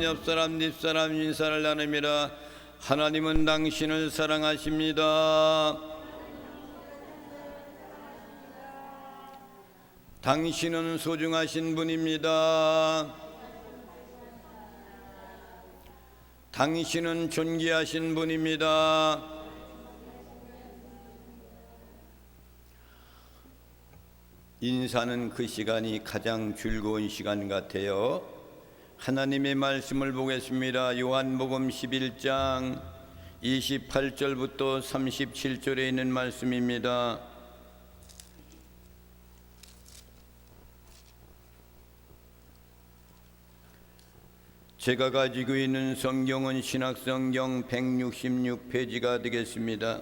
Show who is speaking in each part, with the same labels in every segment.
Speaker 1: 옆사람 뒷사람 인사를 나눔이라. 하나님은 당신을 사랑하십니다. 당신은 소중하신 분입니다. 당신은 존귀하신 분입니다. 인사는 그 시간이 가장 즐거운 시간 같아요. 하나님의 말씀을 보겠습니다. 요한복음 11장 28절부터 37절에 있는 말씀입니다. 제가 가지고 있는 성경은 신약성경 166페이지가 되겠습니다.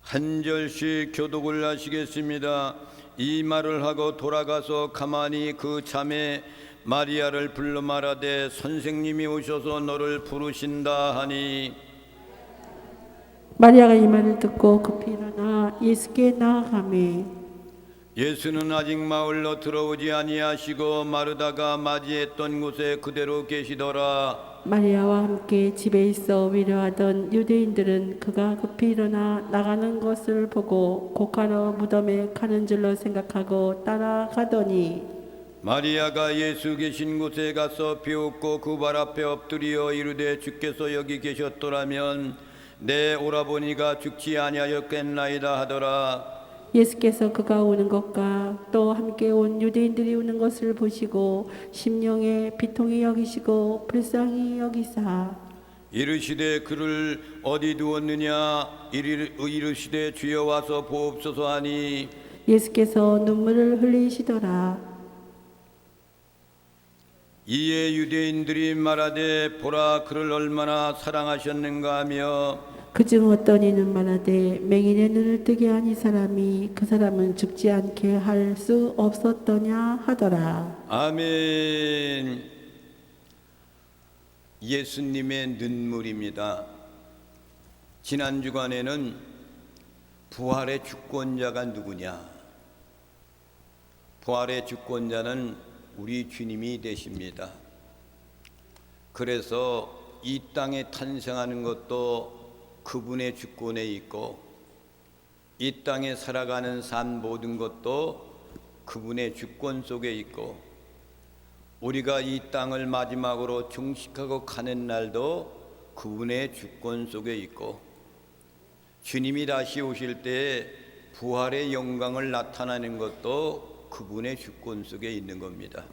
Speaker 1: 한 절씩 교독을 하시겠습니다. 이 말을 하고 돌아가서 가만히 그 자매 마리아를 불러 말하되 선생님이 오셔서 너를 부르신다 하니,
Speaker 2: 마리아가 이 말을 듣고 급히 일어나 예수께 나아가매
Speaker 1: 예수는 아직 마을로 들어오지 아니하시고 마르다가 맞이했던 곳에 그대로 계시더라.
Speaker 2: 마리아와 함께 집에 있어 위로하던 유대인들은 그가 급히 일어나 나가는 것을 보고 곧가로 무덤에 가는 줄로 생각하고 따라가더니,
Speaker 1: 마리아가 예수 계신 곳에 가서 비웃고 그 발 앞에 엎드려 이르되 주께서 여기 계셨더라면 내 오라버니가 죽지 아니하였겠나이다 하더라.
Speaker 2: 예수께서 그가 오는 것과 또 함께 온 유대인들이 오는 것을 보시고 심령에 비통히 여기시고 불쌍히 여기사
Speaker 1: 이르시되 그를 어디 두었느냐. 이르시되 주여 와서 보옵소서 하니,
Speaker 2: 예수께서 눈물을 흘리시더라.
Speaker 1: 이에 유대인들이 말하되 보라 그를 얼마나 사랑하셨는가 하며,
Speaker 2: 그중 어떤 이는 말하되 맹인의 눈을 뜨게 한 이 사람이 그 사람은 죽지 않게 할 수 없었더냐 하더라.
Speaker 1: 아멘. 예수님의 눈물입니다. 지난 주간에는 부활의 주권자가 누구냐? 부활의 주권자는 우리 주님이 되십니다. 그래서 이 땅에 탄생하는 것도 그분의 주권에 있고, 이 땅에 살아가는 삶 모든 것도 그분의 주권 속에 있고, 우리가 이 땅을 마지막으로 종식하고 가는 날도 그분의 주권 속에 있고, 주님이 다시 오실 때 부활의 영광을 나타내는 것도 그분의 주권 속에 있는 겁니다.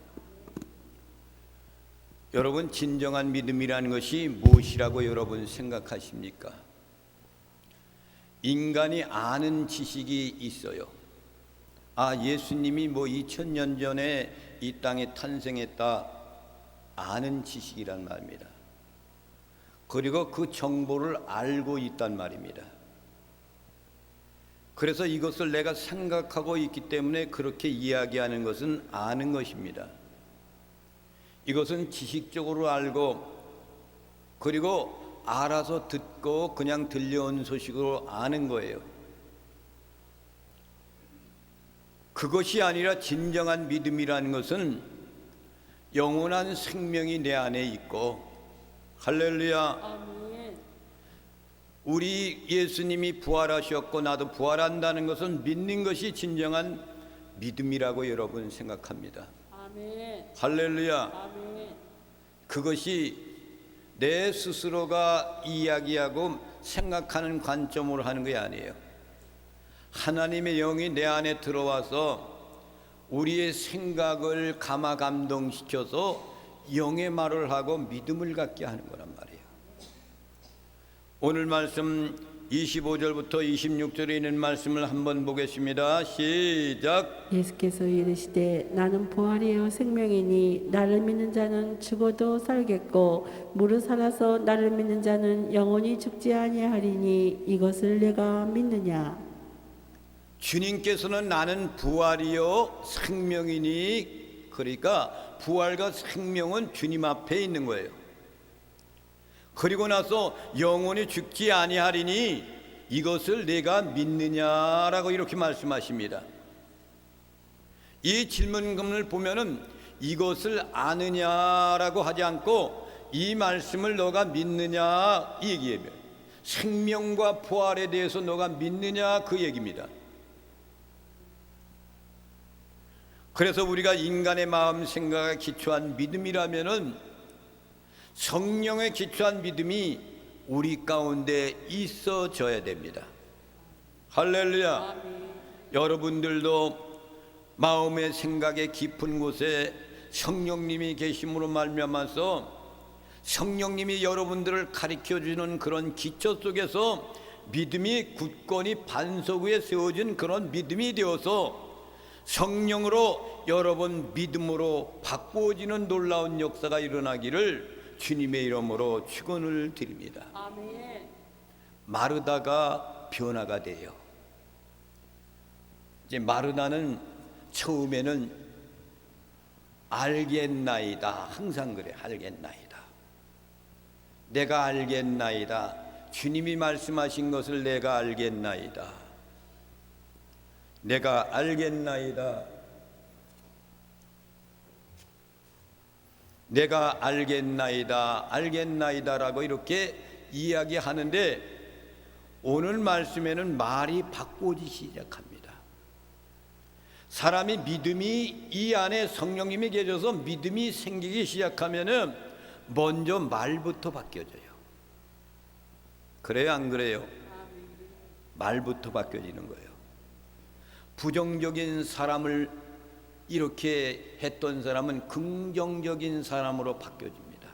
Speaker 1: 여러분, 진정한 믿음이라는 것이 무엇이라고 여러분 생각하십니까? 인간이 아는 지식이 있어요. 예수님이 2000년 전에 이 땅에 탄생했다, 아는 지식이란 말입니다. 그리고 그 정보를 알고 있단 말입니다. 그래서 이것을 내가 생각하고 있기 때문에 그렇게 이야기하는 것은 아는 것입니다. 이것은 지식적으로 알고, 그리고 알아서 듣고 그냥 들려온 소식으로 아는 거예요. 그것이 아니라 진정한 믿음이라는 것은 영원한 생명이 내 안에 있고, 할렐루야.
Speaker 2: 아멘.
Speaker 1: 우리 예수님이 부활하셨고 나도 부활한다는 것은 믿는 것이 진정한 믿음이라고 여러분 생각합니다.
Speaker 2: 아멘.
Speaker 1: 할렐루야.
Speaker 2: 아멘.
Speaker 1: 그것이 내 스스로가 이야기하고 생각하는 관점으로 하는 게 아니에요. 하나님의 영이 내 안에 들어와서 우리의 생각을 감화 감동시켜서 영의 말을 하고 믿음을 갖게 하는 거란 말이에요. 오늘 말씀 25절부터 26절에 있는 말씀을 한번 보겠습니다. 시작.
Speaker 2: 예수께서 이르시되 나는 부활이요 생명이니 나를 믿는 자는 죽어도 살겠고 무릇 살아서 나를 믿는 자는 영원히 죽지 아니하리니 이것을 내가 믿느냐.
Speaker 1: 주님께서는 나는 부활이요 생명이니, 그러니까 부활과 생명은 주님 앞에 있는 거예요. 그리고 나서 영원히 죽지 아니하리니 이것을 내가 믿느냐라고 이렇게 말씀하십니다. 이 질문문을 보면은 이것을 아느냐라고 하지 않고 이 말씀을 너가 믿느냐 이 얘기예요. 생명과 부활에 대해서 너가 믿느냐 그 얘기입니다. 그래서 우리가 인간의 마음 생각에 기초한 믿음이라면은 성령에 기초한 믿음이 우리 가운데 있어져야 됩니다. 할렐루야. 여러분들도 마음의 생각의 깊은 곳에 성령님이 계심으로 말미암아서 성령님이 여러분들을 가르쳐주는 그런 기초 속에서 믿음이 굳건히 반석 위에 세워진 그런 믿음이 되어서 성령으로 여러분 믿음으로 바꾸어지는 놀라운 역사가 일어나기를 주님의 이름으로 축원을 드립니다.
Speaker 2: 아멘.
Speaker 1: 마르다가 변화가 돼요. 이제 마르다는 처음에는 알겠나이다. 항상 그래. 알겠나이다. 내가 알겠나이다. 주님이 말씀하신 것을 내가 알겠나이다. 내가 알겠나이다. 내가 알겠나이다. 알겠나이다라고 이렇게 이야기하는데 오늘 말씀에는 말이 바꾸어지기 시작합니다. 사람이 믿음이 이 안에 성령님이 계셔서 믿음이 생기기 시작하면은 먼저 말부터 바뀌어져요. 그래요, 안 그래요? 말부터 바뀌어지는 거예요. 부정적인 사람을 이렇게 했던 사람은 긍정적인 사람으로 바뀌어집니다.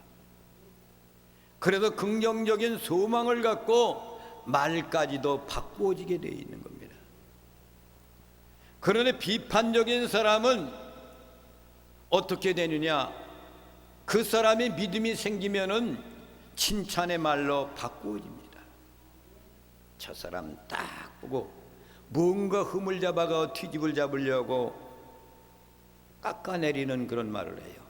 Speaker 1: 그래서 긍정적인 소망을 갖고 말까지도 바꾸어지게 되어 있는 겁니다. 그런데 비판적인 사람은 어떻게 되느냐? 그 사람이 믿음이 생기면은 칭찬의 말로 바꾸어집니다. 저 사람 딱 보고 뭔가 흠을 잡아가 뒤집을 잡으려고 깎아내리는 그런 말을 해요.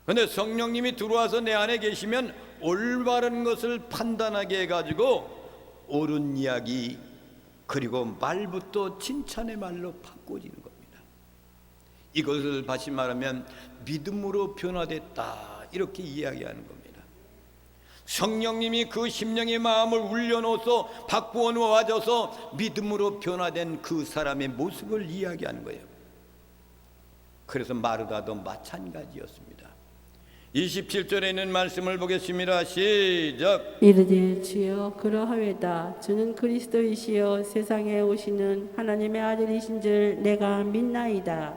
Speaker 1: 그런데 성령님이 들어와서 내 안에 계시면 올바른 것을 판단하게 해가지고 옳은 이야기 그리고 말부터 칭찬의 말로 바꿔지는 겁니다. 이것을 다시 말하면 믿음으로 변화됐다 이렇게 이야기하는 겁니다. 성령님이 그 심령의 마음을 울려놓아서 바꾸어 놓아줘서 믿음으로 변화된 그 사람의 모습을 이야기하는 거예요. 그래서 마르다도 마찬가지였습니다. 27절에 있는 말씀을 보겠습니다. 시작.
Speaker 2: 이르되 주여 그러하외다. 주는 그리스도이시여 세상에 오시는 하나님의 아들이신 줄 내가 믿나이다.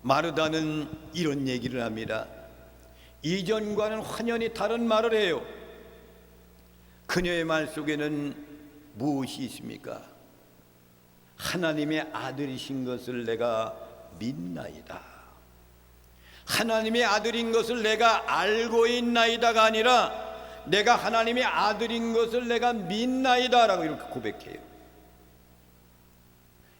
Speaker 1: 마르다는 이런 얘기를 합니다. 이전과는 완전히 다른 말을 해요. 그녀의 말 속에는 무엇이 있습니까? 하나님의 아들이신 것을 내가 믿나이다. 하나님의 아들인 것을 내가 알고 있나이다가 아니라 내가 하나님의 아들인 것을 내가 믿나이다라고 이렇게 고백해요.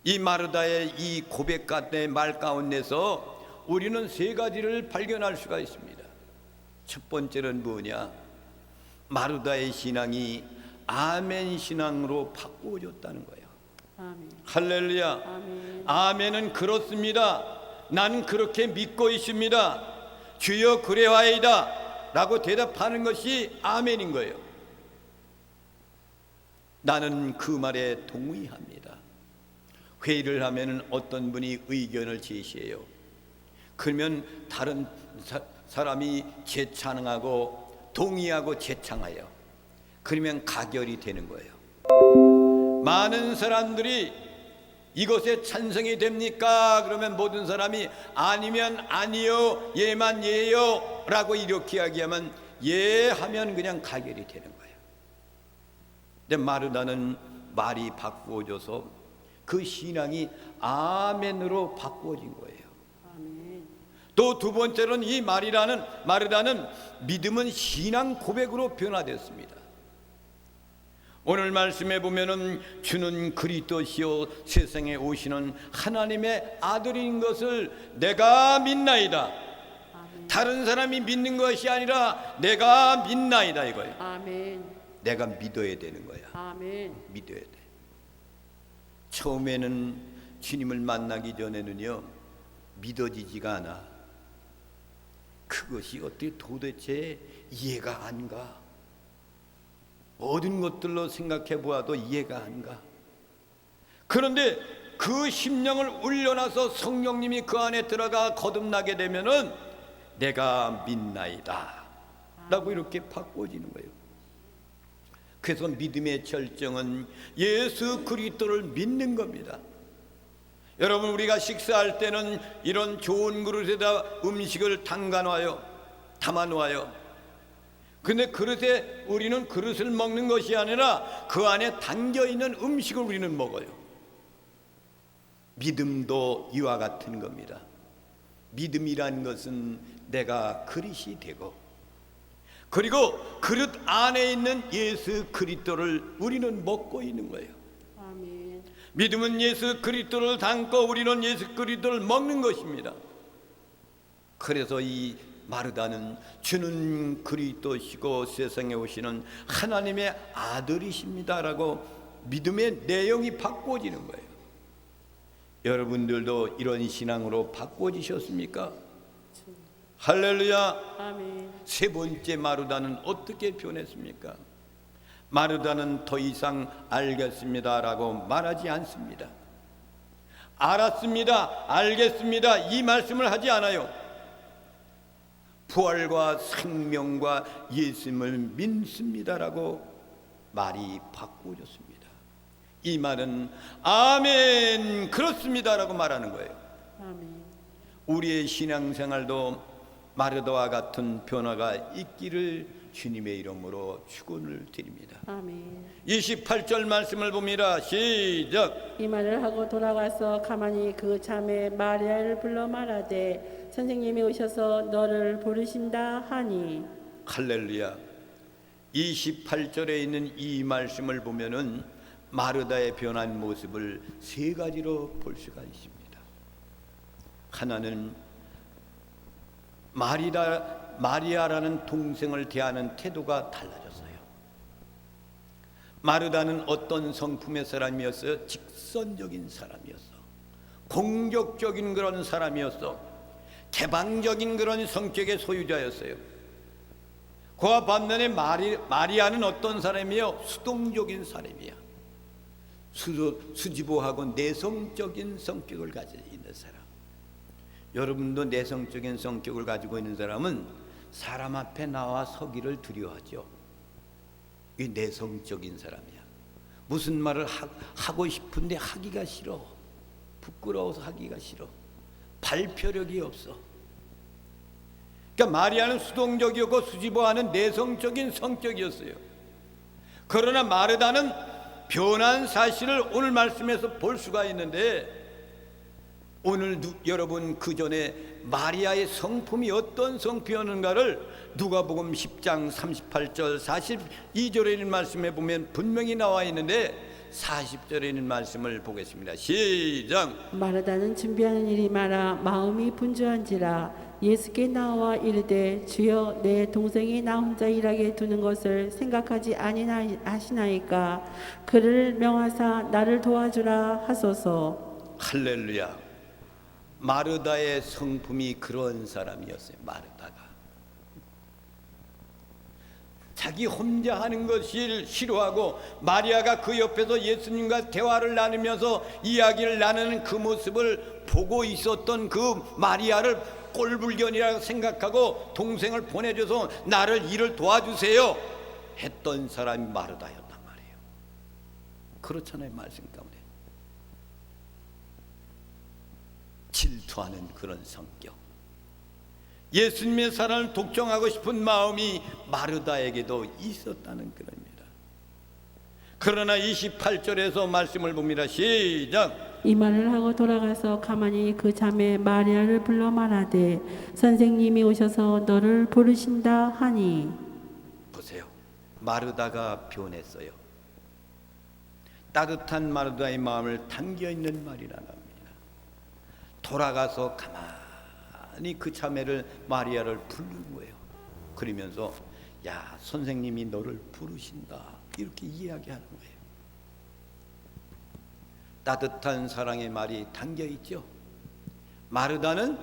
Speaker 1: 이 마르다의 이 고백 같은 말 가운데서 우리는 세 가지를 발견할 수가 있습니다. 첫 번째는 뭐냐? 마르다의 신앙이 아멘 신앙으로 바꾸어졌다는 거예요.
Speaker 2: 아멘.
Speaker 1: 할렐루야.
Speaker 2: 아멘.
Speaker 1: 아멘은 그렇습니다. 난 그렇게 믿고 있습니다. 주여 그래와이다 라고 대답하는 것이 아멘인 거예요. 나는 그 말에 동의합니다. 회의를 하면 어떤 분이 의견을 제시해요. 그러면 다른 사람이 재찬응하고 동의하고 재창하여 그러면 가결이 되는 거예요. 많은 사람들이 이것에 찬성이 됩니까? 그러면 모든 사람이 아니면 아니요, 예만 예요 라고 이렇게 이야기하면 예 하면 그냥 가결이 되는 거예요. 근데 마르다는 말이 바꾸어져서 그 신앙이 아멘으로 바꾸어진 거예요. 또 두 번째로는 이 마르다는 믿음은 신앙 고백으로 변화됐습니다. 오늘 말씀에 보면은 주는 그리스도시요 세상에 오시는 하나님의 아들인 것을 내가 믿나이다.
Speaker 2: 아멘.
Speaker 1: 다른 사람이 믿는 것이 아니라 내가 믿나이다 이거예요.
Speaker 2: 아멘.
Speaker 1: 내가 믿어야 되는 거야.
Speaker 2: 아멘.
Speaker 1: 믿어야 돼. 처음에는 주님을 만나기 전에는요 믿어지지가 않아. 그것이 어떻게 도대체 이해가 안 가. 모든 것들로 생각해 보아도 이해가 안 가. 그런데 그 심령을 울려놔서 성령님이 그 안에 들어가 거듭나게 되면은 내가 믿나이다 라고 이렇게 바꿔지는 거예요. 그래서 믿음의 절정은 예수 그리스도를 믿는 겁니다. 여러분, 우리가 식사할 때는 이런 좋은 그릇에다 음식을 담아 놓아요. 근데 그릇에 우리는 그릇을 먹는 것이 아니라 그 안에 담겨 있는 음식을 우리는 먹어요. 믿음도 이와 같은 겁니다. 믿음이란 것은 내가 그릇이 되고, 그리고 그릇 안에 있는 예수 그리스도를 우리는 먹고 있는 거예요.
Speaker 2: 아멘.
Speaker 1: 믿음은 예수 그리스도를 담고 우리는 예수 그리스도를 먹는 것입니다. 그래서 이 마르다는 주는 그리스도시고 세상에 오시는 하나님의 아들이십니다라고 믿음의 내용이 바꿔지는 거예요. 여러분들도 이런 신앙으로 바꿔지셨습니까? 할렐루야.
Speaker 2: 아멘.
Speaker 1: 세 번째 마르다는 어떻게 변했습니까? 마르다는 더 이상 알겠습니다라고 말하지 않습니다. 알았습니다, 알겠습니다 이 말씀을 하지 않아요. 부활과 생명과 예수님을 믿습니다라고 말이 바꾸어졌습니다. 이 말은 아멘 그렇습니다라고 말하는 거예요.
Speaker 2: 아멘.
Speaker 1: 우리의 신앙생활도 마르다와 같은 변화가 있기를 주님의 이름으로 축원을 드립니다.
Speaker 2: 아멘.
Speaker 1: 28절 말씀을 봅니다. 시작.
Speaker 2: 이 말을 하고 돌아가서 가만히 그 자매 마리아를 불러 말하되 선생님이 오셔서 너를 부르신다 하니.
Speaker 1: 할렐루야. 28절에 있는 이 말씀을 보면은 마르다의 변한 모습을 세 가지로 볼 수가 있습니다. 하나는 마리아라는 동생을 대하는 태도가 달라졌어요. 마르다는 어떤 성품의 사람이었어요? 직선적인 사람이었어. 공격적인 그런 사람이었어. 개방적인 그런 성격의 소유자였어요. 그와 반면에 마리아는 어떤 사람이에요? 수동적인 사람이야. 수지보하고 내성적인 성격을 가지고 있는 사람. 여러분도 내성적인 성격을 가지고 있는 사람은 사람 앞에 나와 서기를 두려워하죠. 이 내성적인 사람이야. 무슨 말을 하고 싶은데 하기가 싫어. 부끄러워서 하기가 싫어. 발표력이 없어. 그러니까 마리아는 수동적이었고 수지보하는 내성적인 성격이었어요. 그러나 마르다는 변한 사실을 오늘 말씀에서 볼 수가 있는데, 오늘 여러분 그 전에 마리아의 성품이 어떤 성품이었는가를 누가복음 10장 38절 42절에 있는 말씀에 보면 분명히 나와 있는데 40절에 있는 말씀을 보겠습니다. 시작.
Speaker 2: 마르다는 준비하는 일이 많아 마음이 분주한지라 예수께 나와 이르되 주여 내 동생이 나 혼자 일하게 두는 것을 생각하지 아니하시나이까 그를 명하사 나를 도와주라 하소서.
Speaker 1: 할렐루야. 마르다의 성품이 그런 사람이었어요. 마르다가 자기 혼자 하는 것을 싫어하고, 마리아가 그 옆에서 예수님과 대화를 나누면서 이야기를 나누는 그 모습을 보고 있었던 그 마리아를 꼴불견이라고 생각하고 동생을 보내줘서 나를 일을 도와주세요 했던 사람이 마르다였단 말이에요. 그렇잖아요. 말씀 가운데 질투하는 그런 성격, 예수님의 사랑을 독점하고 싶은 마음이 마르다에게도 있었다는 겁니다. 그러나 28절에서 말씀을 봅니다. 시작.
Speaker 2: 이 말을 하고 돌아가서 가만히 그 자매 마리아를 불러 말하되 선생님이 오셔서 너를 부르신다 하니.
Speaker 1: 보세요. 마르다가 변했어요. 따뜻한 마르다의 마음을 담겨있는 말이라는 겁니다. 돌아가서 가만히 그 자매를 마리아를 부르는 거예요. 그러면서 야, 선생님이 너를 부르신다 이렇게 이야기하는 거예요. 따뜻한 사랑의 말이 담겨 있죠. 마르다는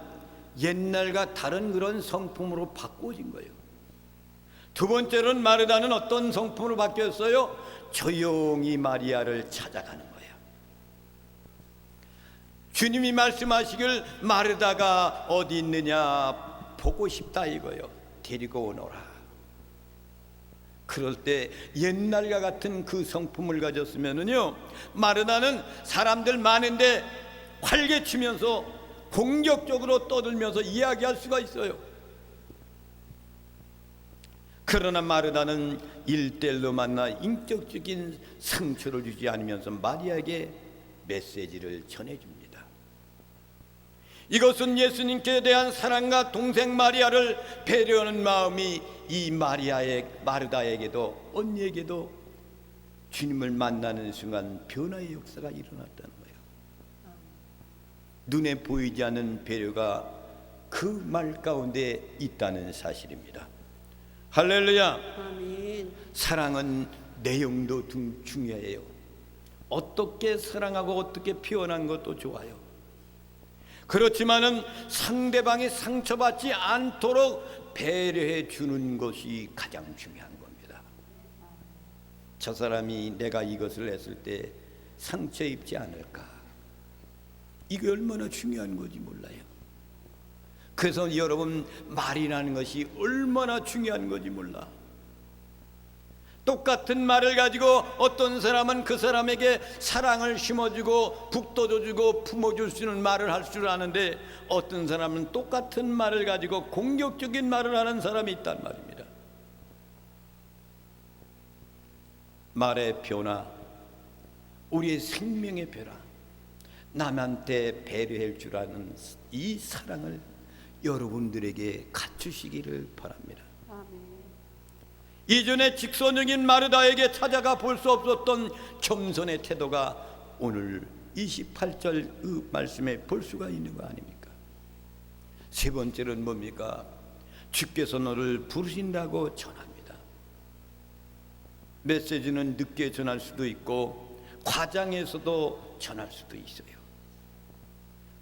Speaker 1: 옛날과 다른 그런 성품으로 바꿔진 거예요. 두 번째로는 마르다는 어떤 성품으로 바뀌었어요? 조용히 마리아를 찾아가는 거예요. 주님이 말씀하시길 마르다가 어디 있느냐 보고 싶다 이거요. 데리고 오너라. 그럴 때 옛날과 같은 그 성품을 가졌으면은요, 마르다는 사람들 많은데 활개치면서 공격적으로 떠들면서 이야기할 수가 있어요. 그러나 마르다는 1대1로 만나 인격적인 상처를 주지 않으면서 마리아에게 메시지를 전해줍니다. 이것은 예수님께 대한 사랑과 동생 마리아를 배려하는 마음이 이 마르다에게도 언니에게도 주님을 만나는 순간 변화의 역사가 일어났다는 거예요. 눈에 보이지 않는 배려가 그 말 가운데 있다는 사실입니다. 할렐루야.
Speaker 2: 아멘.
Speaker 1: 사랑은 내용도 중요해요. 어떻게 사랑하고 어떻게 표현한 것도 좋아요. 그렇지만은 상대방이 상처받지 않도록 배려해 주는 것이 가장 중요한 겁니다. 저 사람이 내가 이것을 했을 때 상처 입지 않을까? 이게 얼마나 중요한 건지 몰라요. 그래서 여러분, 말이라는 것이 얼마나 중요한 건지 몰라. 똑같은 말을 가지고 어떤 사람은 그 사람에게 사랑을 심어주고 북돋워주고 품어줄 수 있는 말을 할 줄 아는데, 어떤 사람은 똑같은 말을 가지고 공격적인 말을 하는 사람이 있단 말입니다. 말의 변화, 우리의 생명의 변화, 남한테 배려할 줄 아는 이 사랑을 여러분들에게 갖추시기를 바랍니다. 이전에 직선적인 마르다에게 찾아가 볼 수 없었던 겸손의 태도가 오늘 28절 말씀에 볼 수가 있는 거 아닙니까? 세 번째는 뭡니까? 주께서 너를 부르신다고 전합니다. 메시지는 늦게 전할 수도 있고 과장해서도 전할 수도 있어요.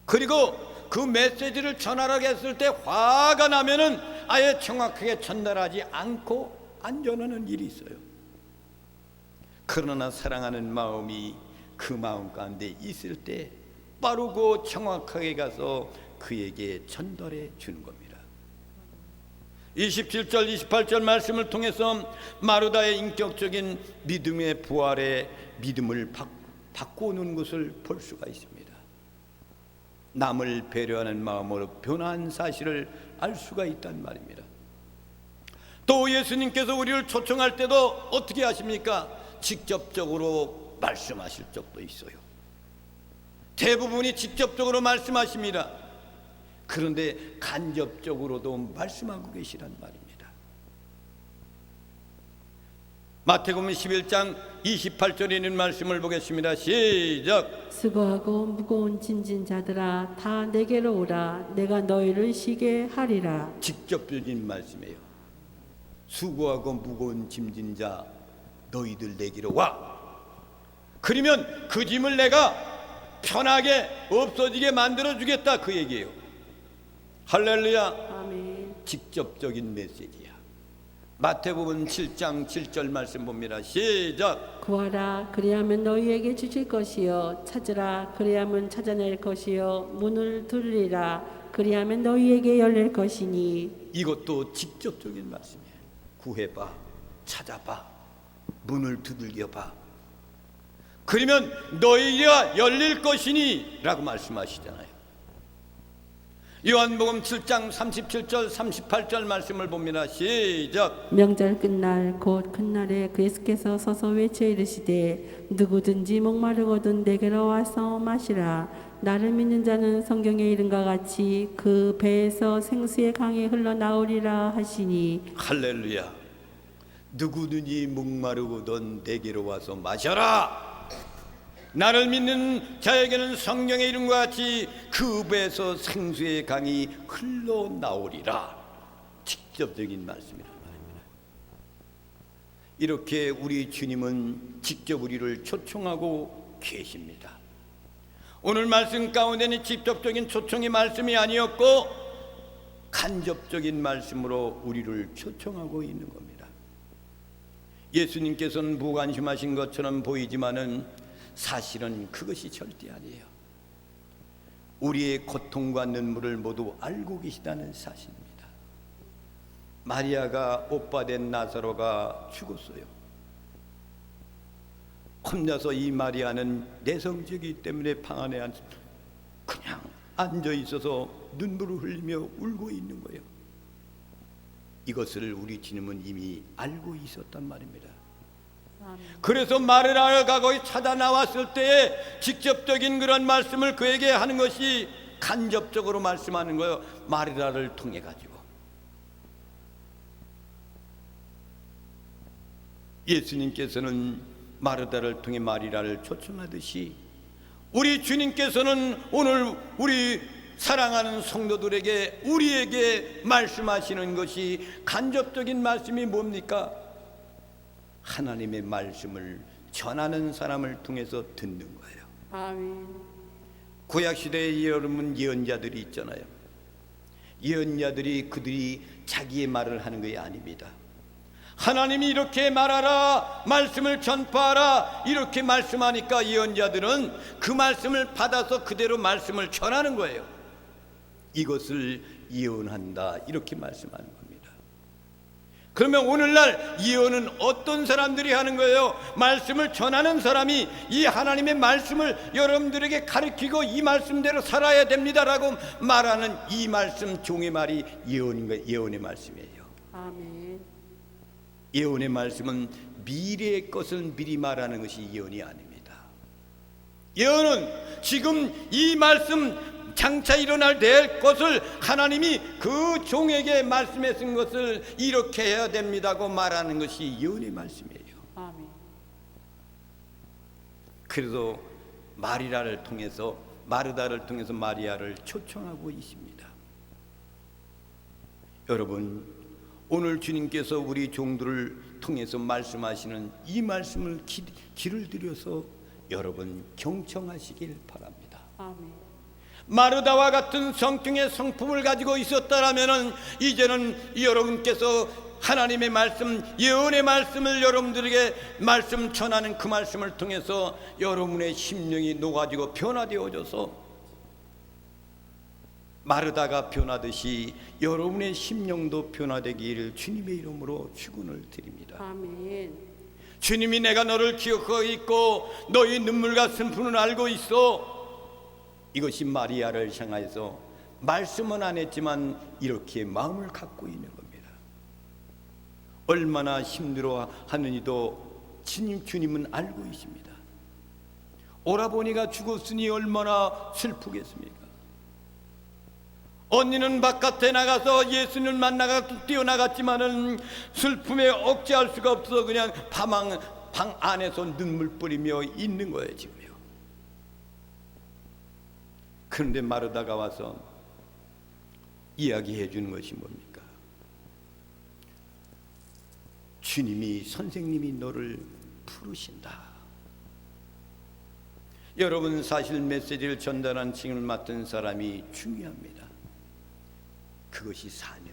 Speaker 1: 그리고 그 메시지를 전하라고 했을 때 화가 나면은 아예 정확하게 전달하지 않고 안 전하는 일이 있어요. 그러나 사랑하는 마음이 그 마음 가운데 있을 때 빠르고 정확하게 가서 그에게 전달해 주는 겁니다. 27절 28절 말씀을 통해서 마르다의 인격적인 믿음의 부활에 믿음을 바꾸는 것을 볼 수가 있습니다. 남을 배려하는 마음으로 변화한 사실을 알 수가 있단 말입니다. 또 예수님께서 우리를 초청할 때도 어떻게 하십니까? 직접적으로 말씀하실 적도 있어요. 대부분이 직접적으로 말씀하십니다. 그런데 간접적으로도 말씀하고 계시란 말입니다. 마태복음 11장 28절에 있는 말씀을 보겠습니다. 시작.
Speaker 2: 수고하고 무거운 짐진 자들아 다 내게로 오라. 내가 너희를 쉬게 하리라.
Speaker 1: 직접적인 말씀이에요. 수고하고 무거운 짐진 자 너희들 내게로 와. 그러면 그 짐을 내가 편하게 없어지게 만들어 주겠다, 그 얘기예요. 할렐루야.
Speaker 2: 아멘.
Speaker 1: 직접적인 메시지야. 마태복음 7장 7절 말씀 봅니다. 시작.
Speaker 2: 구하라 그리하면 너희에게 주실 것이요 찾으라 그리하면 찾아낼 것이요 문을 두드리라 그리하면 너희에게 열릴 것이니.
Speaker 1: 이것도 직접적인 말씀이에요. 구해봐, 찾아봐, 문을 두들겨봐. 그러면 너희가 열릴 것이니 라고 말씀하시잖아요. 요한복음 7장 37절 38절 말씀을 봅니다. 시작.
Speaker 2: 명절 끝날 곧 끝날에 예수께서 서서 외쳐 이르시되 누구든지 목마르거든 내게로 와서 마시라. 나를 믿는 자는 성경에 이른과 같이 그 배에서 생수의 강이 흘러나오리라 하시니.
Speaker 1: 할렐루야. 누구든지 목마르거든 내게로 와서 마셔라. 나를 믿는 자에게는 성경의 이름과 같이 그 배에서 생수의 강이 흘러나오리라. 직접적인 말씀이란 말입니다. 이렇게 우리 주님은 직접 우리를 초청하고 계십니다. 오늘 말씀 가운데는 직접적인 초청의 말씀이 아니었고 간접적인 말씀으로 우리를 초청하고 있는 겁니다. 예수님께서는 무관심하신 것처럼 보이지만은 사실은 그것이 절대 아니에요. 우리의 고통과 눈물을 모두 알고 계시다는 사실입니다. 마리아가 오빠된 나사로가 죽었어요. 혼자서 이 마리아는 내성적이기 때문에 방 안에 그냥 앉아 있어서 눈물을 흘리며 울고 있는 거예요. 이것을 우리 주님은 이미 알고 있었단 말입니다. 그래서 말을 하러 가고 찾아 나왔을 때에 직접적인 그런 말씀을 그에게 하는 것이 간접적으로 말씀하는 거예요. 마리아를 통해 가지고. 예수님께서는 마르다를 통해 마리아를 초청하듯이 우리 주님께서는 오늘 우리 사랑하는 성도들에게 우리에게 말씀하시는 것이 간접적인 말씀이 뭡니까? 하나님의 말씀을 전하는 사람을 통해서 듣는 거예요.
Speaker 2: 아멘.
Speaker 1: 구약시대에 여러분 예언자들이 있잖아요. 예언자들이 그들이 자기의 말을 하는 것이 아닙니다. 하나님이 이렇게 말하라, 말씀을 전파하라 이렇게 말씀하니까 예언자들은 그 말씀을 받아서 그대로 말씀을 전하는 거예요. 이것을 예언한다 이렇게 말씀하는 겁니다. 그러면 오늘날 예언은 어떤 사람들이 하는 거예요? 말씀을 전하는 사람이 이 하나님의 말씀을 여러분들에게 가르치고 이 말씀대로 살아야 됩니다라고 말하는 이 말씀 종의 말이 예언의 말씀이에요.
Speaker 2: 아멘.
Speaker 1: 예언의 말씀은 미래의 것을 미리 말하는 것이 예언이 아닙니다. 예언은 지금 이 말씀 장차 일어날 될 것을 하나님이 그 종에게 말씀해 쓴 것을 이렇게 해야 됩니다고 말하는 것이 예언의 말씀이에요.
Speaker 2: 아멘.
Speaker 1: 그래서 마르다를 통해서 마리아를 초청하고 있습니다. 여러분, 오늘 주님께서 우리 종들을 통해서 말씀하시는 이 말씀을 귀를 들여서 여러분 경청하시길 바랍니다.
Speaker 2: 아멘.
Speaker 1: 마르다와 같은 성경의 성품을 가지고 있었다라면은 이제는 여러분께서 하나님의 말씀, 예언의 말씀을 여러분들에게 말씀 전하는 그 말씀을 통해서 여러분의 심령이 녹아지고 변화되어져서 마르다가 변하듯이 여러분의 심령도 변화되기를 주님의 이름으로 축원을 드립니다.
Speaker 2: 아멘.
Speaker 1: 주님이 내가 너를 기억하고 있고 너의 눈물과 슬픔을 알고 있어. 이것이 마리아를 향해서 말씀은 안 했지만 이렇게 마음을 갖고 있는 겁니다. 얼마나 힘들어하느니도 주님은 알고 있습니다. 오라버니가 죽었으니 얼마나 슬프겠습니까? 언니는 바깥에 나가서 예수님을 만나가 뛰어나갔지만은 슬픔에 억제할 수가 없어 그냥 방 안에서 눈물 뿌리며 있는 거예요 지금요. 그런데 마르다가 와서 이야기해 주는 것이 뭡니까? 주님이 선생님이 너를 부르신다. 여러분 사실 메시지를 전달한 칭을 맡은 사람이 중요합니다. 그것이 사명이에요.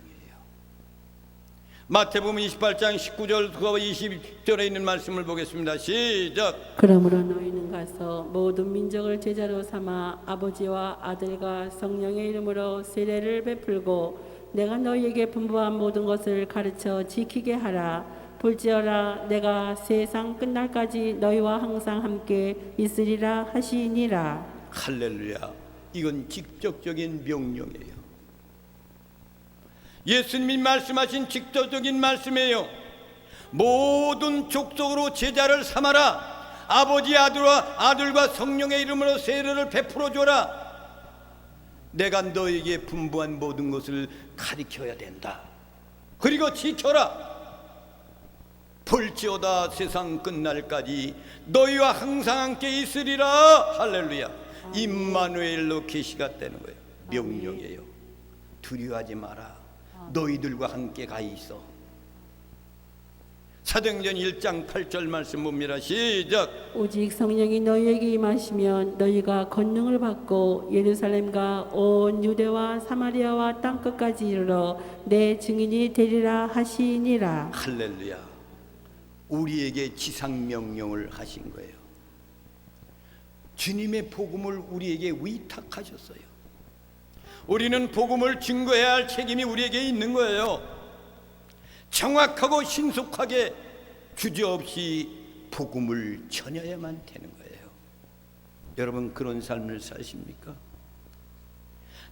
Speaker 1: 마태복음 28장 19절과 20절에 있는 말씀을 보겠습니다. 시작.
Speaker 2: 그러므로 너희는 가서 모든 민족을 제자로 삼아 아버지와 아들과 성령의 이름으로 세례를 베풀고 내가 너희에게 분부한 모든 것을 가르쳐 지키게 하라. 볼지어라 내가 세상 끝날까지 너희와 항상 함께 있으리라 하시니라.
Speaker 1: 할렐루야. 이건 직접적인 명령이에요. 예수님이 말씀하신 직접적인 말씀이에요. 모든 족속으로 제자를 삼아라. 아버지 아들과 성령의 이름으로 세례를 베풀어 줘라. 내가 너에게 분부한 모든 것을 가르쳐야 된다. 그리고 지켜라. 볼지어다 세상 끝날까지 너희와 항상 함께 있으리라. 할렐루야. 임마누엘로 계시가 되는 거예요. 명령이에요. 두려워하지 마라. 너희들과 함께 가 있어. 사도행전 1장 8절 말씀 봅니다. 시작.
Speaker 2: 오직 성령이 너희에게 임하시면 너희가 권능을 받고 예루살렘과 온 유대와 사마리아와 땅끝까지 이르러 내 증인이 되리라 하시니라.
Speaker 1: 할렐루야. 우리에게 지상명령을 하신 거예요. 주님의 복음을 우리에게 위탁하셨어요. 우리는 복음을 증거해야 할 책임이 우리에게 있는 거예요. 정확하고 신속하게 주저없이 복음을 전해야만 되는 거예요. 여러분, 그런 삶을 사십니까?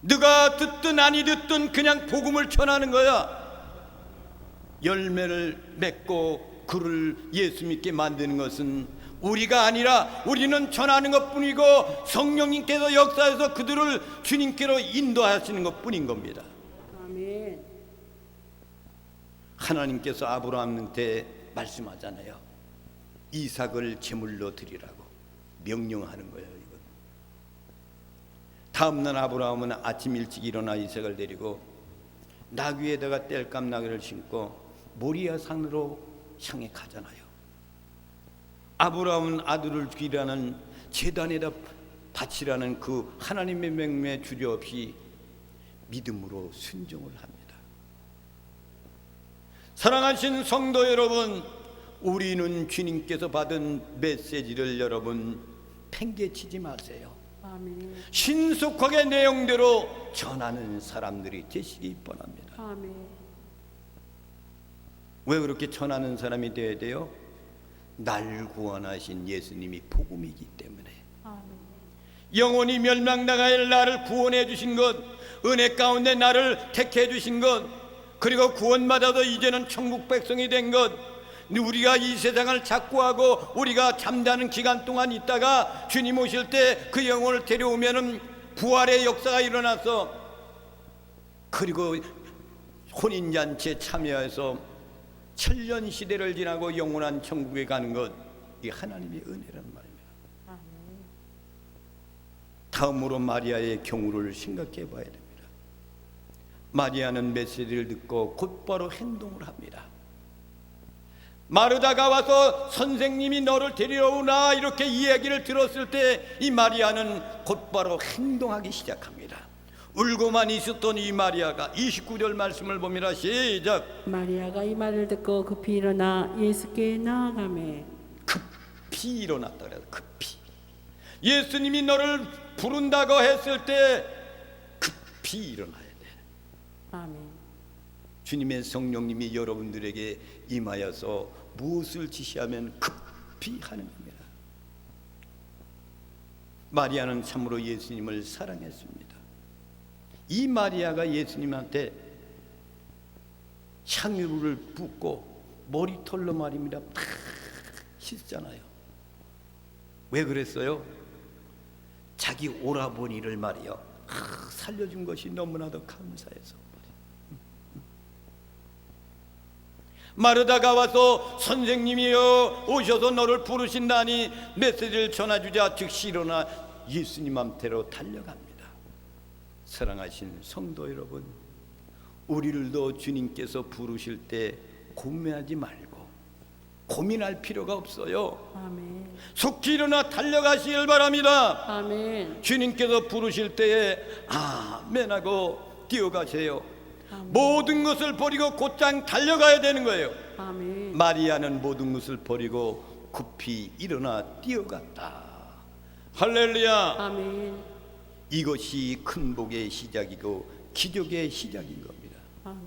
Speaker 1: 누가 듣든 아니 듣든 그냥 복음을 전하는 거야. 열매를 맺고 그를 예수 믿게 만드는 것은 우리가 아니라 우리는 전하는 것뿐이고 성령님께서 역사에서 그들을 주님께로 인도하시는 것뿐인 겁니다.
Speaker 2: 아멘.
Speaker 1: 하나님께서 아브라함한테 말씀하잖아요. 이삭을 제물로 드리라고 명령하는 거예요. 이건. 다음날 아브라함은 아침 일찍 일어나 이삭을 데리고 나귀에다가 땔감 나귀를 신고 모리아 산으로 향해 가잖아요. 아브라함은 아들을 죽이라는 제단에다 바치라는 그 하나님의 명령에 주저없이 믿음으로 순종을 합니다. 사랑하신 성도 여러분, 우리는 주님께서 받은 메시지를 여러분 팽개치지 마세요.
Speaker 2: 아멘.
Speaker 1: 신속하게 내용대로 전하는 사람들이 되시기 뻔합니다.
Speaker 2: 아멘.
Speaker 1: 왜 그렇게 전하는 사람이 되어야 돼요? 날 구원하신 예수님이 복음이기 때문에.
Speaker 2: 아멘.
Speaker 1: 영원히 멸망당할 나를 구원해 주신 것, 은혜 가운데 나를 택해 주신 것, 그리고 구원받아도 이제는 천국 백성이 된 것, 우리가 이 세상을 작고하고 우리가 잠자는 기간 동안 있다가 주님 오실 때 그 영혼을 데려오면은 부활의 역사가 일어나서, 그리고 혼인잔치에 참여해서 천년 시대를 지나고 영원한 천국에 가는 것, 이 하나님의 은혜라는 말입니다.
Speaker 2: 아멘.
Speaker 1: 다음으로 마리아의 경우를 생각해 봐야 됩니다. 마리아는 메시지를 듣고 곧바로 행동을 합니다. 마르다가 와서 선생님이 너를 데리러 오나 이렇게 이야기를 들었을 때 이 마리아는 곧바로 행동하기 시작합니다. 울고만 있었던 이 마리아가 29절 말씀을 봅니다. 시작.
Speaker 2: 마리아가 이 말을 듣고 급히 일어나 예수께 나아가매.
Speaker 1: 급히 일어났다 그래요. 급히. 예수님이 너를 부른다고 했을 때 급히 일어나야 돼.
Speaker 2: 아멘.
Speaker 1: 주님의 성령님이 여러분들에게 임하여서 무엇을 지시하면 급히 하는 겁니다. 마리아는 참으로 예수님을 사랑했습니다. 이 마리아가 예수님한테 향유를 붓고 머리털로 말입니다 탁 씻잖아요. 왜 그랬어요? 자기 오라버니를 말이요 살려준 것이 너무나도 감사해서. 마르다가 와서 선생님이여 오셔서 너를 부르신다니 메시지를 전해주자 즉시 일어나 예수님한테로 달려갑니다. 사랑하신 성도 여러분, 우리를도 주님께서 부르실 때 고민하지 말고 고민할 필요가 없어요.
Speaker 2: 아멘.
Speaker 1: 속히 일어나 달려가시길 바랍니다.
Speaker 2: 아멘.
Speaker 1: 주님께서 부르실 때에 아멘하고 뛰어가세요.
Speaker 2: 아멘.
Speaker 1: 모든 것을 버리고 곧장 달려가야 되는 거예요.
Speaker 2: 아멘.
Speaker 1: 마리아는 모든 것을 버리고 급히 일어나 뛰어갔다. 할렐루야.
Speaker 2: 아멘.
Speaker 1: 이것이 큰 복의 시작이고 기적의 시작인 겁니다.
Speaker 2: 아멘.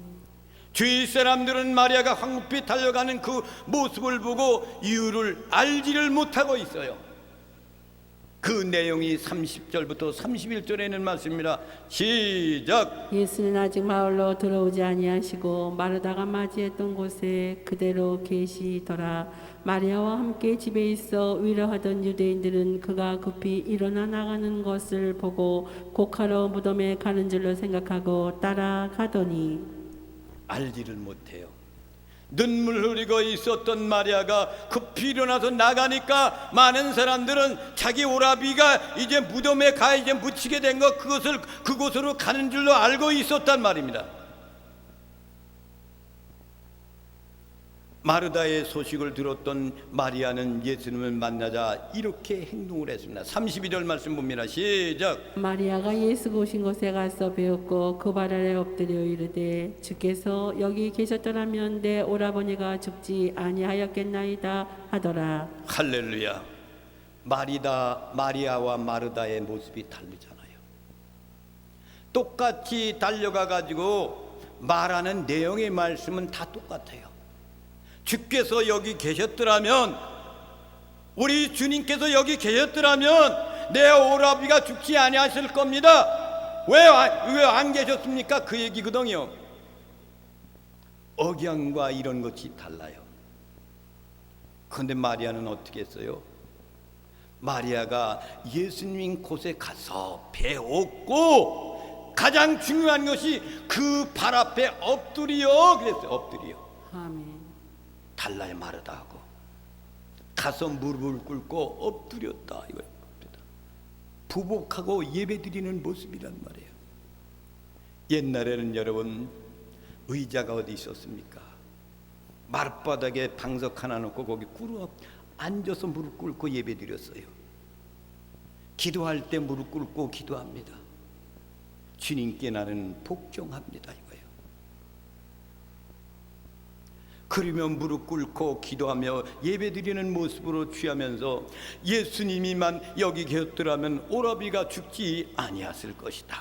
Speaker 1: 주위 사람들은 마리아가 황급히 달려가는 그 모습을 보고 이유를 알지를 못하고 있어요. 그 내용이 30절부터 31절에 있는 말씀입니다. 시작.
Speaker 2: 예수는 아직 마을로 들어오지 아니하시고 마르다가 맞이했던 곳에 그대로 계시더라. 마리아와 함께 집에 있어 위로하던 유대인들은 그가 급히 일어나 나가는 것을 보고 곡하러 무덤에 가는 줄로 생각하고 따라가더니
Speaker 1: 알지를 못해요. 눈물 흘리고 있었던 마리아가 급히 일어나서 나가니까 많은 사람들은 자기 오라비가 이제 무덤에 가 이제 묻히게 된 것 그곳으로 가는 줄로 알고 있었단 말입니다. 마르다의 소식을 들었던 마리아는 예수님을 만나자 이렇게 행동을 했습니다. 32절 말씀 봅니다. 시작.
Speaker 2: 마리아가 예수가 오신 곳에 가서 배웠고 그 발 아래 엎드려 이르되 주께서 여기 계셨더라면 내 오라버니가 죽지 아니하였겠나이다 하더라.
Speaker 1: 할렐루야. 마리아와 마르다의 모습이 다르잖아요. 똑같이 달려가 가지고 말하는 내용의 말씀은 다 똑같아요. 주께서 여기 계셨더라면, 우리 주님께서 여기 계셨더라면 내 오라비가 죽지 아니하실 겁니다. 왜 안 계셨습니까? 그 얘기거든요. 억양과 이런 것이 달라요. 그런데 마리아는 어떻게 했어요? 마리아가 예수님 곳에 가서 배웠고 가장 중요한 것이 그 발 앞에 엎드려 그랬어요. 엎드려.
Speaker 2: 아멘.
Speaker 1: 달라요. 마르다하고 가서 무릎을 꿇고 엎드렸다 이거예요. 부복하고 예배드리는 모습이란 말이에요. 옛날에는 여러분 의자가 어디 있었습니까? 마룻바닥에 방석 하나 놓고 거기 꿇어 앉아서 무릎 꿇고 예배드렸어요. 기도할 때 무릎 꿇고 기도합니다. 주님께 나는 복종합니다 이거예요. 그러면 무릎 꿇고 기도하며 예배드리는 모습으로 취하면서 예수님이만 여기 계셨더라면 오라비가 죽지 아니했을 것이다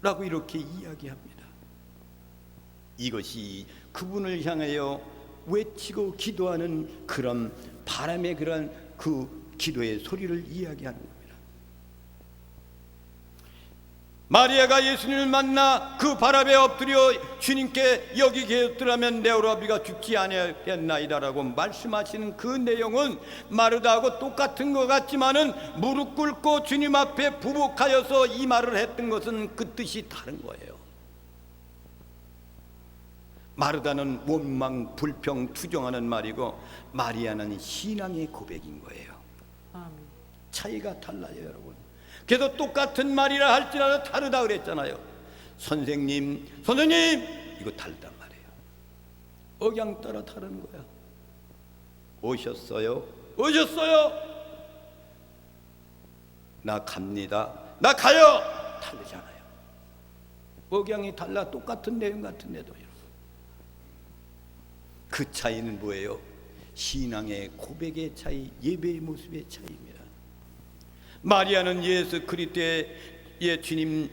Speaker 1: 라고 이렇게 이야기합니다. 이것이 그분을 향하여 외치고 기도하는 그런 바람의 그런 그 기도의 소리를 이야기하는 겁니다. 마리아가 예수님을 만나 그 바람에 엎드려 주님께 여기 계셨더라면 내 오라비가 죽지 아니하였나이다라고 말씀하시는 그 내용은 마르다하고 똑같은 것 같지만은 무릎 꿇고 주님 앞에 부복하여서 이 말을 했던 것은 그 뜻이 다른 거예요. 마르다는 원망, 불평, 투정하는 말이고 마리아는 신앙의 고백인 거예요.
Speaker 2: 아멘.
Speaker 1: 차이가 달라요, 여러분. 그래서 똑같은 말이라 할지라도 다르다 그랬잖아요. 선생님 이거 다르단 말이에요. 억양 따라 다른 거야. 오셨어요? 나 갑니다. 나 가요. 다르잖아요. 억양이 달라. 똑같은 내용 같은데도. 그 차이는 뭐예요? 신앙의 고백의 차이, 예배의 모습의 차이입니다. 마리아는 예수 그리스도의 주님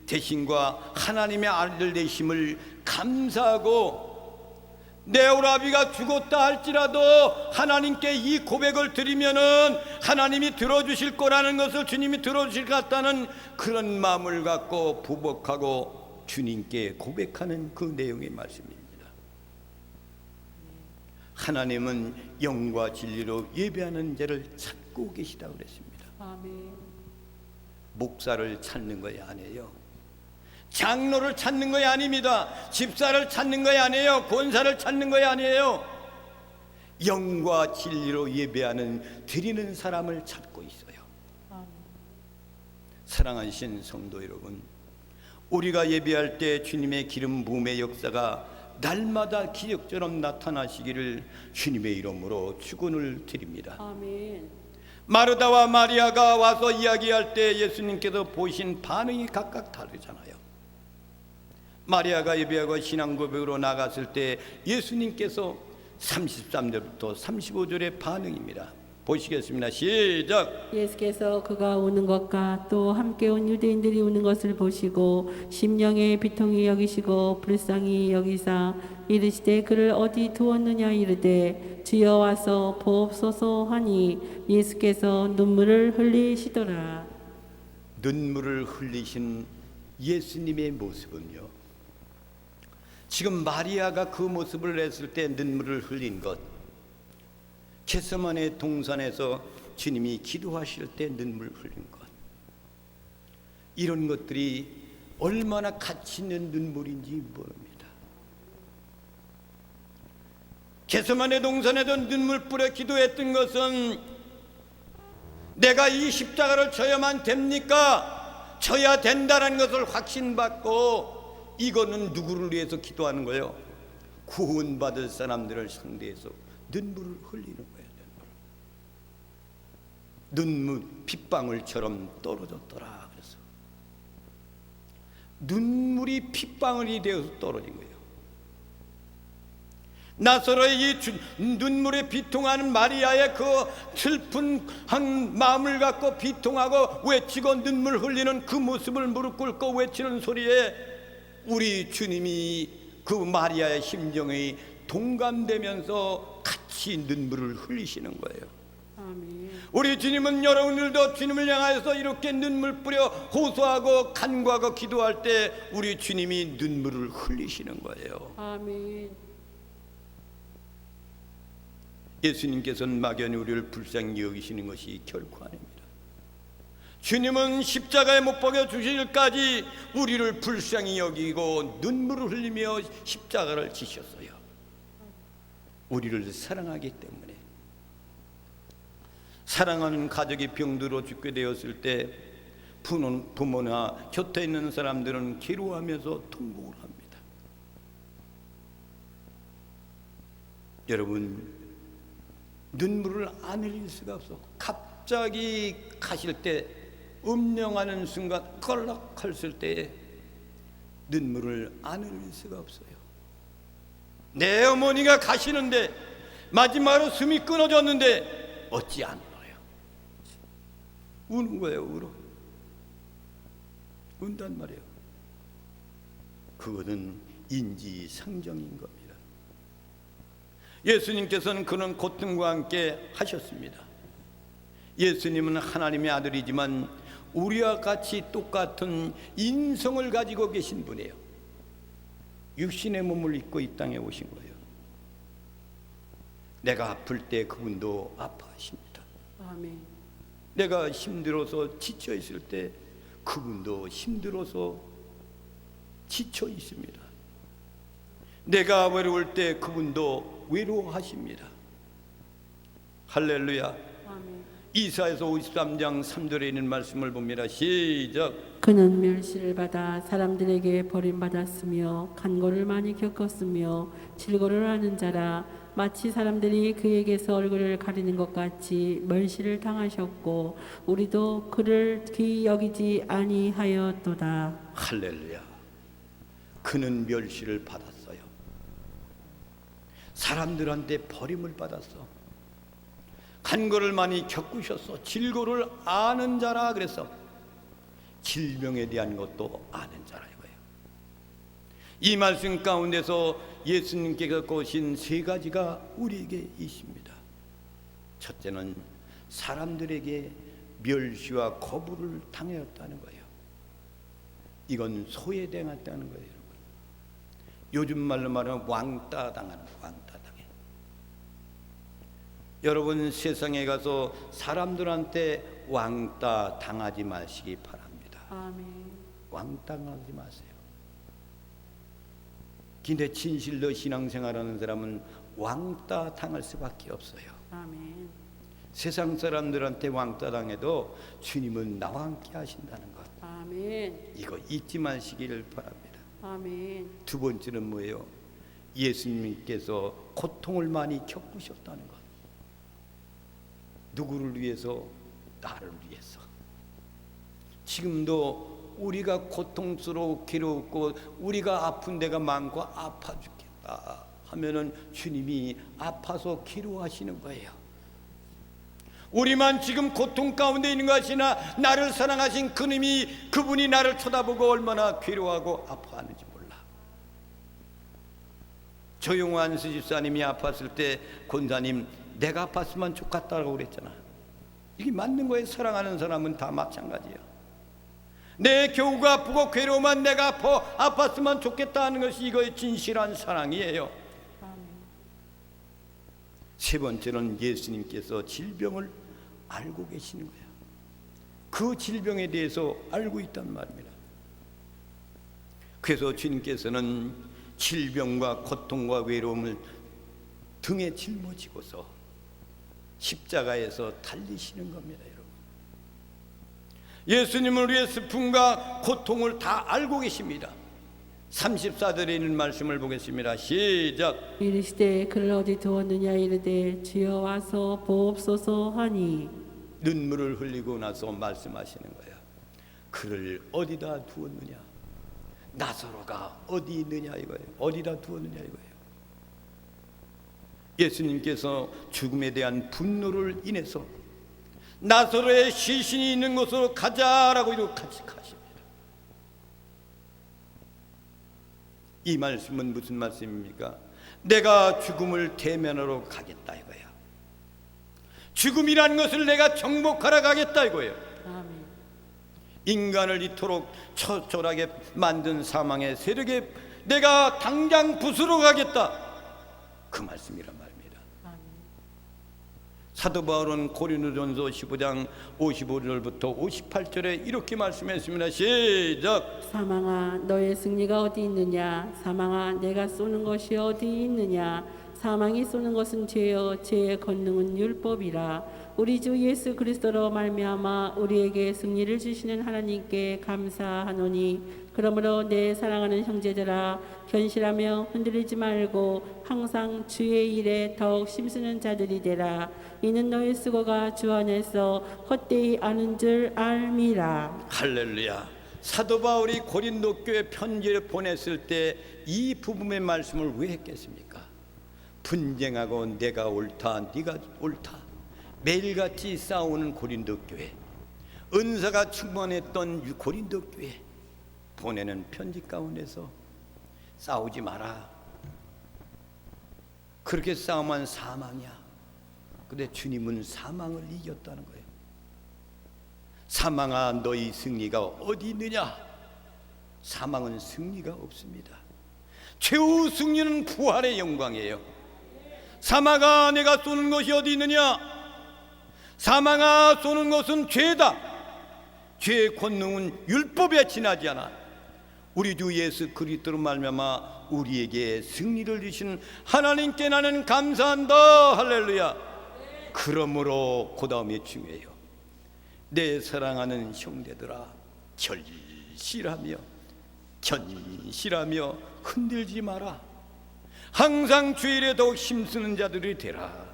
Speaker 1: 대신과 하나님의 아들 되심을 감사하고 내 오라비가 죽었다 할지라도 하나님께 이 고백을 드리면은 하나님이 들어주실 거라는 것을 주님이 들어주실 것 같다는 그런 마음을 갖고 부복하고 주님께 고백하는 그 내용의 말씀입니다. 하나님은 영과 진리로 예배하는 자를 찾고 계시다고 그랬습니다.
Speaker 2: 아멘.
Speaker 1: 목사를 찾는 것이 아니에요. 장로를 찾는 것이 아닙니다. 집사를 찾는 것이 아니에요. 권사를 찾는 것이 아니에요. 영과 진리로 예배하는 드리는 사람을 찾고 있어요.
Speaker 2: 아멘.
Speaker 1: 사랑하신 성도 여러분, 우리가 예배할 때 주님의 기름 부음의 역사가 날마다 기적처럼 나타나시기를 주님의 이름으로 축원을 드립니다.
Speaker 2: 아멘.
Speaker 1: 마르다와 마리아가 와서 이야기할 때 예수님께서 보신 반응이 각각 다르잖아요. 마리아가 예배하고 신앙 고백으로 나갔을 때 예수님께서 33절부터 35절의 반응입니다. 보시겠습니다. 시작.
Speaker 2: 예수께서 그가 우는 것과 또 함께 온 유대인들이 우는 것을 보시고 심령의 비통이 여기시고 불쌍히 여기사 이르시되 그를 어디 두었느냐 이르되 주여 와서 보옵소서 하니 예수께서 눈물을 흘리시더라.
Speaker 1: 눈물을 흘리신 예수님의 모습은요, 지금 마리아가 그 모습을 했을 때 눈물을 흘린 것, 겟세마네 동산에서 주님이 기도하실 때 눈물 흘린 것, 이런 것들이 얼마나 가치 있는 눈물인지 모릅니다. 겟세마네 동산에서 눈물 뿌려 기도했던 것은 내가 이 십자가를 져야만 됩니까? 져야 된다는 것을 확신받고, 이거는 누구를 위해서 기도하는 거예요? 구원받을 사람들을 상대해서 눈물을 흘리는 거예요. 눈물 핏방울처럼 떨어졌더라. 그래서 눈물이 핏방울이 되어서 떨어진 거예요. 나사로의 눈물에 비통하는 마리아의 그 슬픈 한 마음을 갖고 비통하고 외치고 눈물 흘리는 그 모습을 무릎 꿇고 외치는 소리에 우리 주님이 그 마리아의 심정에 동감되면서 같이 눈물을 흘리시는 거예요.
Speaker 2: 아멘.
Speaker 1: 우리 주님은 여러분들도 주님을 향해서 이렇게 눈물 뿌려 호소하고 간구하고 기도할 때 우리 주님이 눈물을 흘리시는 거예요.
Speaker 2: 아멘.
Speaker 1: 예수님께서는 막연히 우리를 불쌍히 여기시는 것이 결코 아닙니다. 주님은 십자가에 못 박혀 주실까지 우리를 불쌍히 여기고 눈물을 흘리며 십자가를 지셨어요. 우리를 사랑하기 때문에. 사랑하는 가족이 병들어 죽게 되었을 때 부모나 곁에 있는 사람들은 괴로워하면서 통곡을 합니다. 여러분, 눈물을 안 흘릴 수가 없어. 갑자기 가실 때 음령하는 순간 껄럭했을 때 눈물을 안 흘릴 수가 없어요. 내 어머니가 가시는데 마지막으로 숨이 끊어졌는데 어찌 안 울어요? 우는 거예요. 울어. 운단 말이에요. 그거는 인지상정인 겁니다. 예수님께서는 그런 고통과 함께 하셨습니다. 예수님은 하나님의 아들이지만 우리와 같이 똑같은 인성을 가지고 계신 분이에요. 육신의 몸을 입고 이 땅에 오신 거예요. 내가 아플 때 그분도 아파하십니다.
Speaker 2: 아멘.
Speaker 1: 내가 힘들어서 지쳐 있을 때 그분도 힘들어서 지쳐 있습니다. 내가 외로울 때 그분도 외로워하십니다. 할렐루야.
Speaker 2: 아멘.
Speaker 1: 이사야서 53장 3절에 있는 말씀을 봅니다. 시작.
Speaker 2: 그는 멸시를 받아 사람들에게 버림받았으며 간고를 많이 겪었으며 질고를 하는 자라 마치 사람들이 그에게서 얼굴을 가리는 것 같이 멸시를 당하셨고 우리도 그를 귀히 여기지 아니하였도다.
Speaker 1: 할렐루야. 그는 멸시를 받았어요. 사람들한테 버림을 받았어. 간고를 많이 겪으셨어. 질고를 아는 자라 그래서 질병에 대한 것도 아는 자라 이거예요. 이 말씀 가운데서 예수님께서 거신 세 가지가 우리에게 있습니다. 첫째는 사람들에게 멸시와 거부를 당하였다는 거예요. 이건 소외당했다는 거예요. 여러분. 요즘 말로 말하면 왕따 당하는 거예요. 왕따 당해. 여러분 세상에 가서 사람들한테 왕따 당하지 마시기 바랍니다.
Speaker 2: 아멘.
Speaker 1: 왕따하지 마세요. 근데 진실로 신앙생활하는 사람은 왕따 당할 수밖에 없어요.
Speaker 2: 아멘.
Speaker 1: 세상 사람들한테 왕따 당해도 주님은 나와 함께 하신다는 것.
Speaker 2: 아멘.
Speaker 1: 이거 잊지 마시기를 바랍니다.
Speaker 2: 아멘.
Speaker 1: 두 번째는 뭐예요? 예수님께서 고통을 많이 겪으셨다는 것. 누구를 위해서? 나를 위해서. 지금도 우리가 고통스러워 괴롭고 우리가 아픈 데가 많고 아파 죽겠다 하면은 주님이 아파서 괴로워하시는 거예요. 우리만 지금 고통 가운데 있는 것이나 나를 사랑하신 그분이 나를 쳐다보고 얼마나 괴로워하고 아파하는지 몰라. 조용한 수집사님이 아팠을 때 권사님 내가 아팠으면 좋겠다고 그랬잖아. 이게 맞는 거예요. 사랑하는 사람은 다 마찬가지예요. 내 교우가 아프고 괴로우면 내가 아팠으면 좋겠다 하는 것이 이거의 진실한 사랑이에요. 세 번째는 예수님께서 질병을 알고 계시는 거예요. 그 질병에 대해서 알고 있단 말입니다. 그래서 주님께서는 질병과 고통과 외로움을 등에 짊어지고서 십자가에서 달리시는 겁니다. 여러분. 예수님을 위해 슬픔과 고통을 다 알고 계십니다. 34절에 있는 말씀을 보겠습니다. 시작.
Speaker 2: 이르시되 그를 어디 두었느냐 이르되 주여 와서 보옵소서 하니
Speaker 1: 눈물을 흘리고 나서 말씀하시는 거야. 그를 어디다 두었느냐? 나사로가 어디 있느냐 이거예요. 어디다 두었느냐 이거예요. 예수님께서 죽음에 대한 분노를 인해서 나사로의 시신이 있는 곳으로 가자라고 이렇게 같이 가십니다. 이 말씀은 무슨 말씀입니까? 내가 죽음을 대면하러 가겠다 이거야. 죽음이라는 것을 내가 정복하러 가겠다 이거예요.
Speaker 2: 아멘.
Speaker 1: 인간을 이토록 처절하게 만든 사망의 세력에 내가 당장 부수러 가겠다, 그 말씀이란 말입니다.
Speaker 2: 아멘.
Speaker 1: 사도 바울은 고린도전서 15장 55절부터 58절에 이렇게 말씀했습니다. 시작.
Speaker 2: 사망아 너의 승리가 어디 있느냐? 사망아 내가 쏘는 것이 어디 있느냐? 사망이 쏘는 것은 죄요 죄의 권능은 율법이라. 우리 주 예수 그리스도로 말미암아 우리에게 승리를 주시는 하나님께 감사하노니 그러므로 내 사랑하는 형제들아 견실하며 흔들리지 말고 항상 주의 일에 더욱 힘쓰는 자들이 되라. 이는 너의 수고가 주 안에서 헛되이 아는 줄 알미라.
Speaker 1: 할렐루야. 사도 바울이 고린도 교회 편지를 보냈을 때 이 부분의 말씀을 왜 했겠습니까? 분쟁하고 내가 옳다 네가 옳다 매일같이 싸우는 고린도 교회, 은사가 충만했던 고린도 교회 보내는 편지 가운데서 싸우지 마라. 그렇게 싸우면 사망이야. 근데 주님은 사망을 이겼다는 거예요. 사망아 너희 승리가 어디 있느냐? 사망은 승리가 없습니다. 최후 승리는 부활의 영광이에요. 사망아 내가 쏘는 것이 어디 있느냐? 사망아 쏘는 것은 죄다. 죄의 권능은 율법에 지나지 않아. 우리 주 예수 그리스도로 말미암아 우리에게 승리를 주신 하나님께 나는 감사한다. 할렐루야. 그러므로 그 다음에 중요해요. 내 사랑하는 형제들아 견실하며 흔들지 마라. 항상 주일에 더욱 힘쓰는 자들이 되라.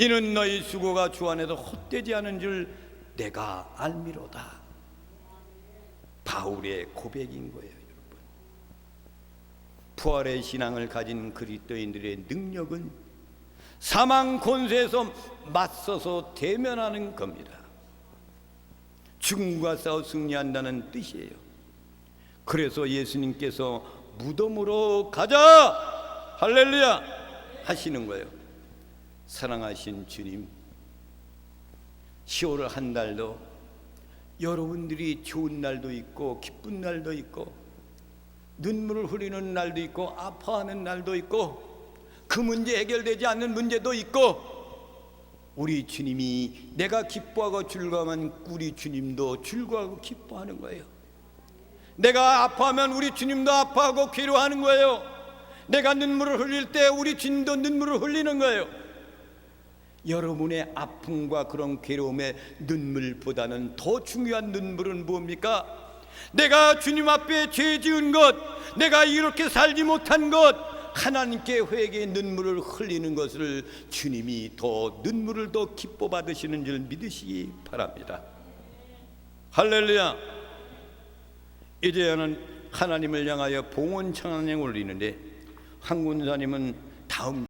Speaker 1: 이는 너희 수고가 주 안에서 헛되지 않은 줄 내가 알미로다. 바울의 고백인 거예요, 여러분. 부활의 신앙을 가진 그리스도인들의 능력은 사망 권세에서 맞서서 대면하는 겁니다. 죽음과 싸워 승리한다는 뜻이에요. 그래서 예수님께서 무덤으로 가자 할렐루야 하시는 거예요. 사랑하신 주님, 10월 한 달도 여러분들이 좋은 날도 있고 기쁜 날도 있고 눈물을 흘리는 날도 있고 아파하는 날도 있고 그 문제 해결되지 않는 문제도 있고, 우리 주님이 내가 기뻐하고 즐거워하면 우리 주님도 즐거워하고 기뻐하는 거예요. 내가 아파하면 우리 주님도 아파하고 괴로워하는 거예요. 내가 눈물을 흘릴 때 우리 주님도 눈물을 흘리는 거예요. 여러분의 아픔과 그런 괴로움의 눈물보다는 더 중요한 눈물은 뭡니까? 내가 주님 앞에 죄 지은 것, 내가 이렇게 살지 못한 것, 하나님께 회개의 눈물을 흘리는 것을 주님이 더 눈물을 더 기뻐 받으시는 줄 믿으시기 바랍니다. 할렐루야. 이제는 하나님을 향하여 봉헌 찬양을 올리는데 한 군사님은 다음